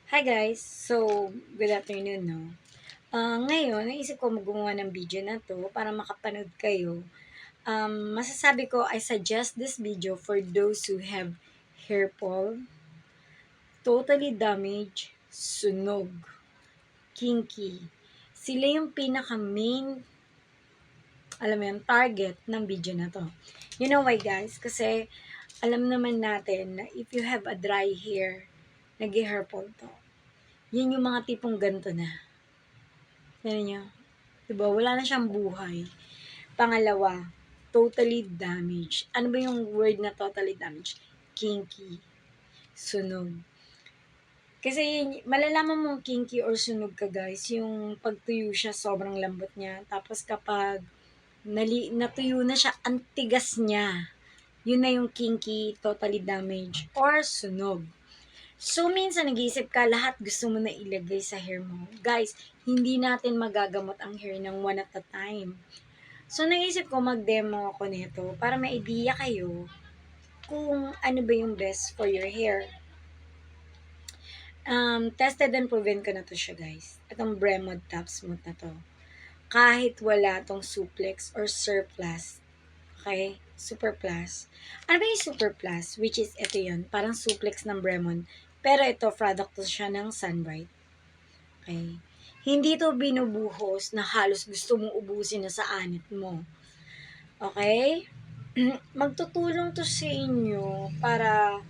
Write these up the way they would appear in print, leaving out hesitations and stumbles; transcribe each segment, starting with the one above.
Hi guys! So, good afternoon, no? Ngayon, naisip ko gumawa ng video na to para makapanood kayo. Masasabi ko, I suggest this video for those who have hair fall, totally damaged, sunog, kinky. Sila yung pinaka-main, alam mo yung target ng video na to. You know why guys? Kasi alam naman natin na if you have a dry hair, nag-hair fall to. Yun yung mga tipong ganito na. Yan niya. Diba? Wala na siyang buhay. Pangalawa, totally damaged. Ano ba yung word na totally damaged? Kinky. Sunog. Kasi malalaman mong kinky or sunog ka guys, yung pagtuyo siya, sobrang lambot niya. Tapos kapag natuyo na siya, ang tigas niya. Yun na yung kinky, totally damaged, or sunog. So, minsan nag-iisip ka, lahat gusto mo na ilagay sa hair mo. Guys, hindi natin magagamot ang hair ng one at a time. So, naisip ko mag-demo ako nito para may idea kayo kung ano ba yung best for your hair. Tested and proven ko na to siya, guys. Itong Bremod Top Smooth na to. Kahit wala tong suplex or surplus. Okay? Super Plus. Ano ba yung Super Plus? Which is, ito yun. Parang suplex ng Bremon. Pero ito, product to siya ng Sunbright. Okay? Hindi to binubuhos na halos gusto mong ubusin na sa anit mo. Okay? Magtutulong to sa inyo para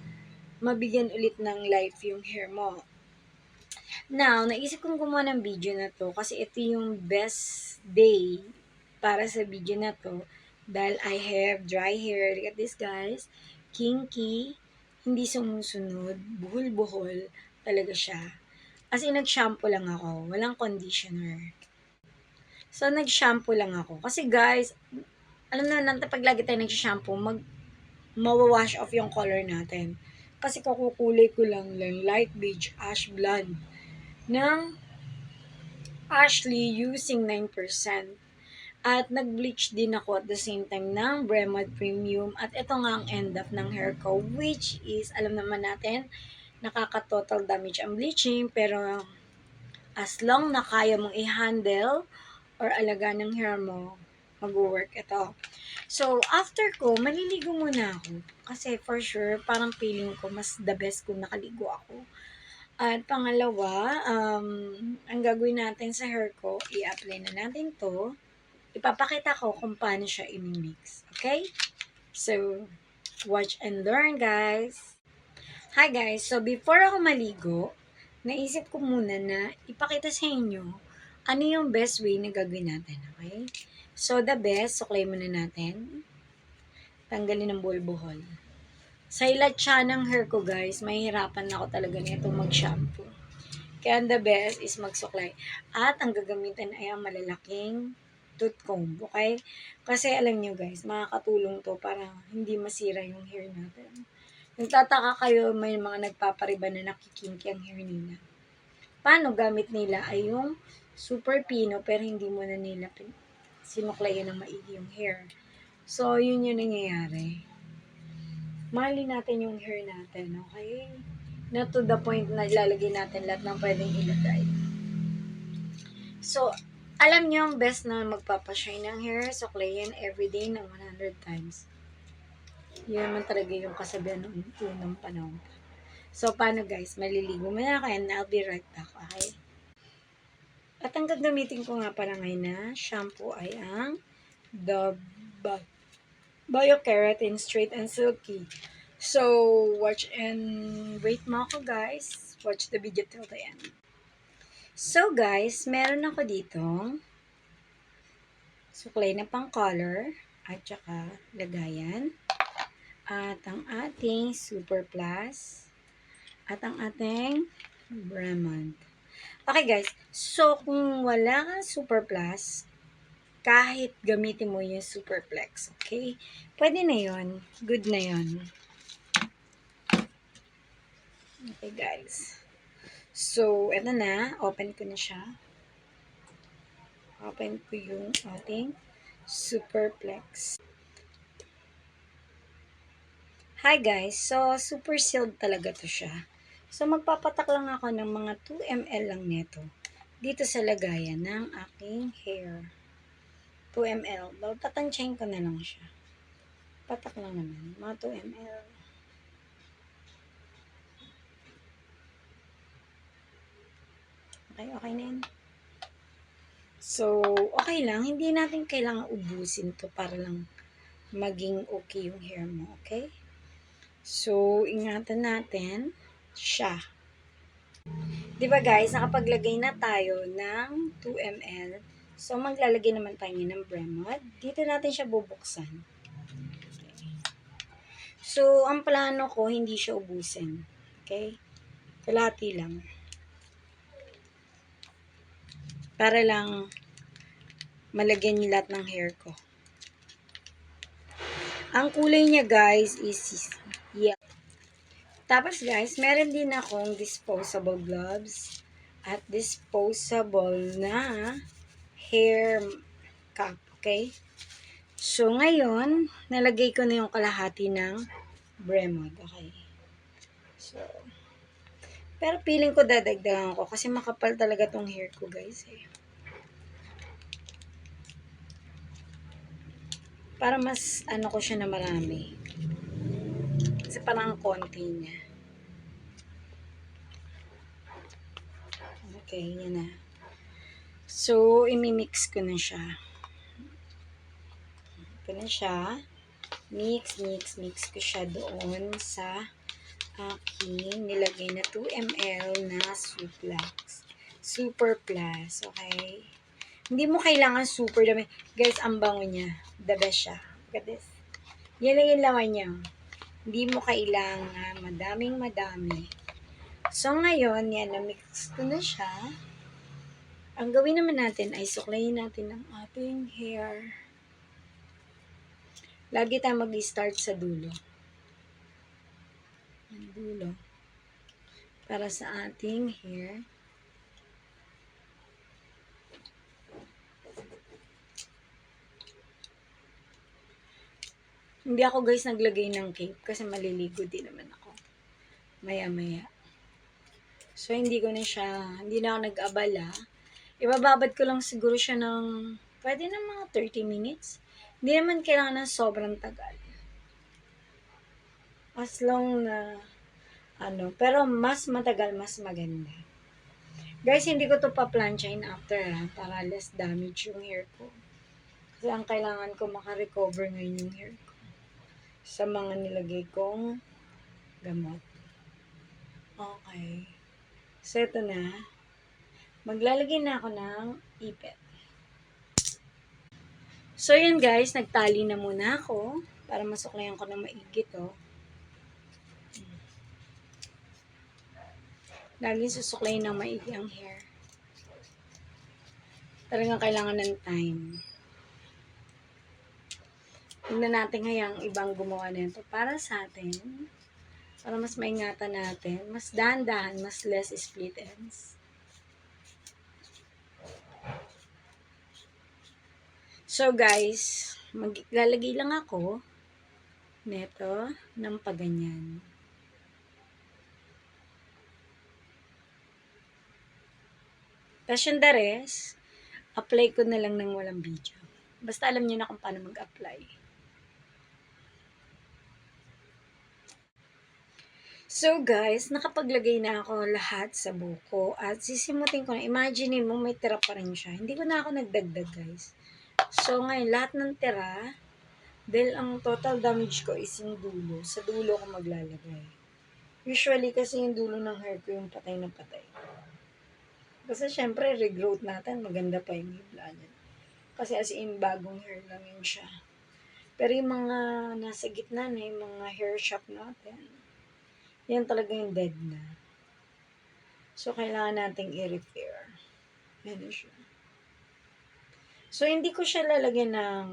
mabigyan ulit ng life yung hair mo. Now, naisip kong gumawa ng video na to kasi ito yung best day para sa video na to dahil I have dry hair. Look at this guys. Kinky, hindi sumusunod, buhol-buhol talaga siya. As in, nag-shampoo lang ako. Walang conditioner. So, nag-shampoo lang ako. Kasi guys, alam na pag lagi tayo nag-shampoo, mawawash off yung color natin. Kasi kukulay ko lang light beige, ash blonde ng Ashley using 9%. At nag-bleach din ako at the same time ng Bremod Premium. At ito nga ang end up ng hair ko, which is, alam naman natin, nakaka-total damage ang bleaching. Pero as long na kaya mong i-handle or alaga ng hair mo, mag-work ito. So, after ko, maliligo muna ako. Kasi for sure, parang feeling ko mas the best kung nakaligo ako. At pangalawa, ang gagawin natin sa hair ko, i-apply na natin to. Ipapakita ko kung paano siya i-mix. Okay? So, watch and learn, guys. Hi, guys. So, before ako maligo, naisip ko muna na ipakita sa inyo ano yung best way na gagawin natin. Okay? So, the best, suklay muna natin. Tanggalin ang bulbuhol. Sa ilatsa ng hair ko, guys, mahihirapan ako talaga nito mag-shampoo. Kaya the best is magsuklay. At ang gagamitin ay ang malalaking tooth comb, okay? Kasi alam nyo guys, makakatulong to para hindi masira yung hair natin. Nagtataka kayo, may mga nagpapariban na nakikinky ang hair nila. Paano gamit nila ay yung super pino pero hindi mo na nila sinuklayan ng maigi yung hair. So, yun yung nangyayari. Mahalin natin yung hair natin, okay? Not to the point na ilalagay natin lahat ng pwedeng ilagay. So, alam nyo ang best na magpapashine ng hair, suklayin everyday ng 100 times. Yun naman talaga yung kasabihan ng unang panahon. So, paano guys? Maliligo mo na kayo and I'll be right back, okay? At ang gagamitin ko nga para ngayon na shampoo ay ang The Bio-Keratin Straight and Silky. So, watch and wait mo ako guys. Watch the video till the end. So guys, meron ako dito suklay na pang color at saka lagayan. At ang ating Super Plus at ang ating Bremond. Okay guys, so kung wala kang Super Plus, kahit gamitin mo yung Superplex, okay? Pwede na yon, good na yon. Okay guys. So, eto na, open ko na siya. Open ko yung ating Superplex. Hi guys, so super sealed talaga to siya. So, magpapatak lang ako ng mga 2 ml lang nito dito sa lagayan ng aking hair. 2 ml. Tatansyahin ko na lang siya. Patak lang naman. Mga 2 ml. Okay, okay na yun. So, okay lang. Hindi natin kailangan ubusin to para lang maging okay yung hair mo. Okay? So, ingatan natin siya. Diba guys, nakapaglagay na tayo ng 2 ml. So, maglalagay naman tayo ng Bremod. Dito natin siya bubuksan. So, ang plano ko, hindi siya ubusin. Okay? Kalahati lang. Para lang malagyan yung lahat ng hair ko. Ang kulay niya guys is yellow. Tapos guys, meron din akong disposable gloves at disposable na hair cap. Okay? So, ngayon, nalagay ko na yung kalahati ng Bremod. Okay? So, pero feeling ko dadagdagan ko kasi makapal talaga tong hair ko guys eh. Para mas ano ko siya na marami. Kasi parang konti niya. Okay, yan na. So, imimix ko na siya. Ito na siya. Mix ko siya doon sa aking nilagay na 2 ml na Super Plus. Okay? Hindi mo kailangan super dami. Guys, ang bango niya. The best siya. Look at this. Yan lang yung laman niya. Hindi mo kailangan madami. So, ngayon, yan, na-mix ko na siya. Ang gawin naman natin ay suklayin natin ang ating hair. Lagi tayo mag-start sa dulo. Ang dulo. Para sa ating hair. Hindi ako guys naglagay ng cape kasi maliligo din naman ako. Maya-maya. So, hindi na ako nag-abala. Ibababad ko lang siguro siya ng, pwede na mga 30 minutes. Hindi naman kailangan ng sobrang tagal. As long na, pero mas matagal, mas maganda. Guys, hindi ko to pa-planchain after para less damage yung hair ko. Kasi ang kailangan ko makarecover ngayon yung hair ko. Sa mga nilagay kong gamot. Okay. So, ito na. Maglalagay na ako ng ipit. So, yun guys. Nagtali na muna ako para masuklayan ko ng maigi to. Laging susuklayin ng maigi ang hair. Talagang kailangan ng time. Tingnan natin ngayong ibang gumawa nito para sa atin. Para mas maingatan natin. Mas dahan-dahan, mas less split ends. So guys, maglalagay lang ako neto ng paganyan. Tapos yung the rest, apply ko na lang ng walang video. Basta alam niyo na kung paano mag-apply. So guys, nakapaglagay na ako lahat sa buko at sisimutin ko na. Imagine mo may tira pa rin siya. Hindi ko na ako nagdagdag guys. So ngayon, lahat ng tira, dahil ang total damage ko is yung dulo. Sa dulo ko maglalagay. Usually kasi yung dulo ng hair ko yung patay na patay. Kasi syempre, regrowth natin, maganda pa yung hibla niya. Kasi as in, bagong hair lang yun siya. Pero yung mga nasa gitna na, yung mga hair shop natin, yan talaga yung dead na. So, kailangan nating i-repair. Yan siya. So, hindi ko siya lalagyan ng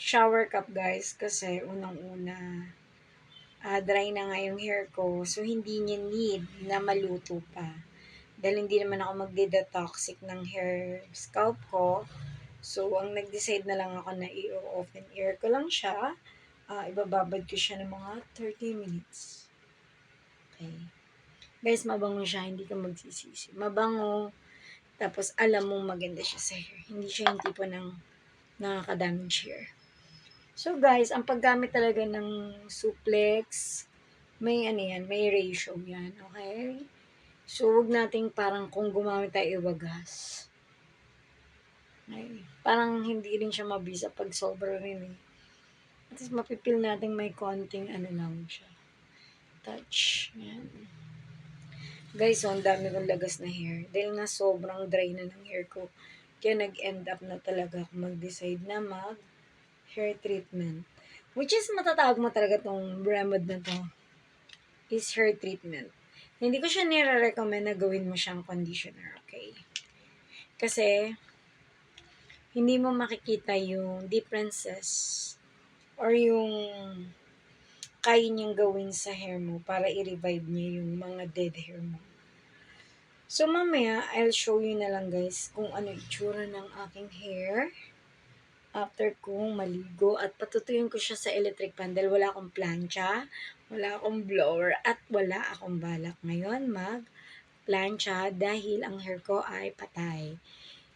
shower cap, guys, kasi unang-una, dry na nga yung hair ko. So, hindi niya need na maluto pa. Dahil hindi naman ako magde-detoxic ng hair scalp ko. So, ang nag-decide na lang ako na i-open air ko lang siya. Ibababad ko siya ng mga 30 minutes. Okay? Guys, mabango siya, hindi ka magsisisi. Mabango, tapos alam mong maganda siya sa hair. Hindi siya yung tipo ng nakaka-damage hair. So guys, ang paggamit talaga ng suplex, may ano yan, may ratio yan, okay? So, huwag nating parang kung gumamit tayo iwagas. Okay? Parang hindi rin siya mabisa pag sobra rin eh. At least mapipil natin may konting ano lang siya. Touch. Yan. Guys, so, ang dami kong lagas na hair. Dahil nga sobrang dry na ng hair ko. Kaya nag-end up na talaga ako mag-decide na mag-hair treatment. Which is matatawag mo talaga tong Bremod na to. Is hair treatment. Hindi ko siya nire-recommend na gawin mo siyang conditioner, okay? Kasi, hindi mo makikita yung differences or yung kaya niyang gawin sa hair mo para i-revive niya yung mga dead hair mo. So, mamaya, I'll show you na lang guys kung ano itsura ng aking hair after kong maligo at patutuyun ko siya sa electric pan dahil wala akong plancha, wala akong blower, at wala akong balak ngayon mag-plancha dahil ang hair ko ay patay.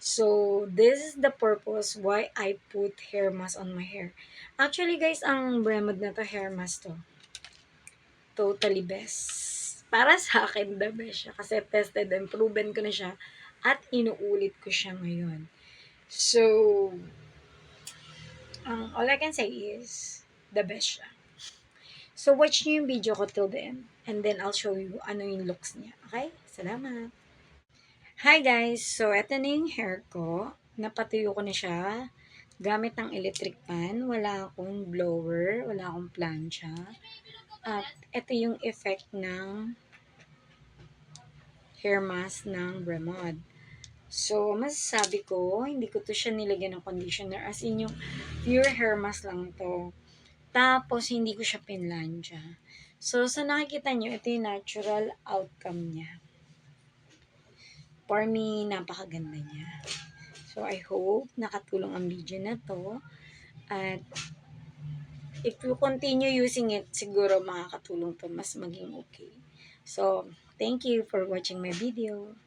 So, this is the purpose why I put hair mask on my hair. Actually guys, ang Bremod na to, hair mask to. Totally best. Para sa akin, the best siya. Kasi tested and proven ko na siya. At inuulit ko siya ngayon. So, all I can say is, the best siya. So, watch niyo yung video ko till the end. And then, I'll show you ano yung looks niya. Okay? Salamat! Hi guys! So, eto na yung hair ko. Napatuyo ko na siya. Gamit ng electric pan. Wala akong blower. Wala akong plancha. At ito yung effect ng hair mask ng Bremod. So, masasabi ko, hindi ko to siya nilagyan ng conditioner. As in, yung pure hair mask lang to. Tapos, hindi ko siya pinlansya. So, sa nakikita nyo, ito yung natural outcome niya. For me, napakaganda niya. So, I hope nakatulong ang video na to. At, if you continue using it, siguro makakatulong to mas maging okay. So, thank you for watching my video.